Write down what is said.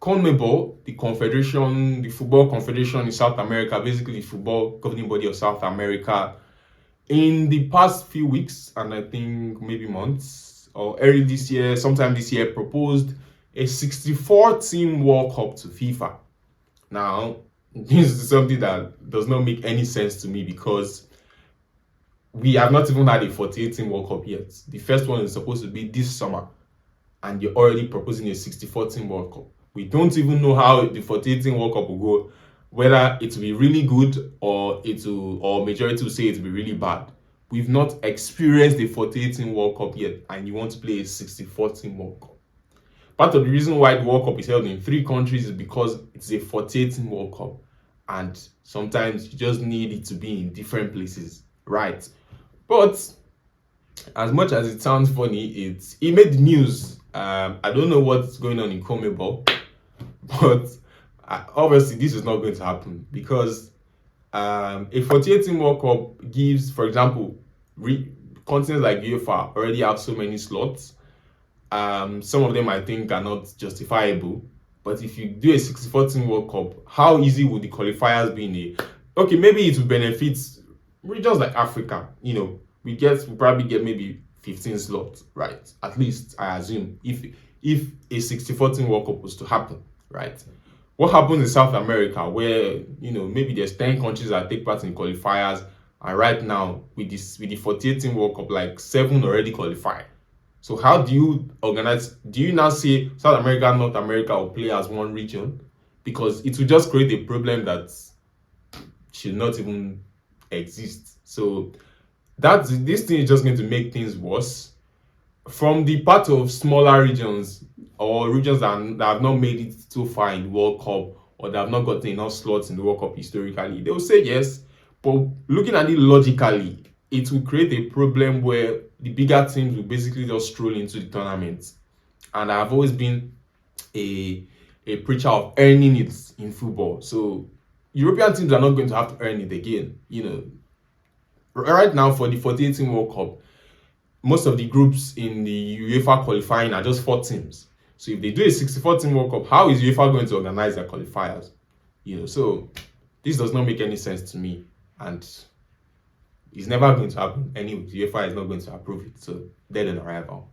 CONMEBOL, the football confederation in South America, basically the football governing body of South America, in the past few weeks, and I think maybe months, or early this year, sometime this year, proposed a 64-team World Cup to FIFA. Now, this is something that does not make any sense to me because we have not even had a 48-team World Cup yet. The first one is supposed to be this summer, and you're already proposing a 64-team World Cup. We don't even know how the 48-team World Cup will go, whether it will be really good or majority will say it will be really bad. We've not experienced the 48-team World Cup yet, and you want to play a 64-team World Cup. Part of the reason why the World Cup is held in 3 countries is because it's a 48-team World Cup, and sometimes you just need it to be in different places, right? But as much as it sounds funny, it made the news. I don't know what's going on in CONMEBOL, but obviously this is not going to happen because a 48-team World Cup gives, for example, continents like UEFA already have so many slots. Some of them I think are not justifiable. But if you do a 64-team World Cup, how easy would the qualifiers be in a? Okay, maybe it will benefit regions like Africa. We probably get maybe 15 slots, right? At least I assume if a 64-team World Cup was to happen, right? What happens in South America where maybe there's 10 countries that take part in qualifiers, and right now with the 48-team World Cup, like 7 already qualify. So how do you organize? Do you now say South America, North America will play as one region? Because it will just create a problem that should not even exist. So this thing is just going to make things worse. From the part of smaller regions or regions that have not made it so far in the World Cup, or that have not gotten enough slots in the World Cup historically, they will say yes. But looking at it logically, it will create a problem where the bigger teams will basically just stroll into the tournament. And I've always been a preacher of earning it in football. So European teams are not going to have to earn it again. Right now for the 48-team World Cup, most of the groups in the UEFA qualifying are just 4 teams. So if they do a 64-team World Cup, how is UEFA going to organize their qualifiers? So this does not make any sense to me, and it's never going to happen anyway. UEFA is not going to approve it, so dead on arrival.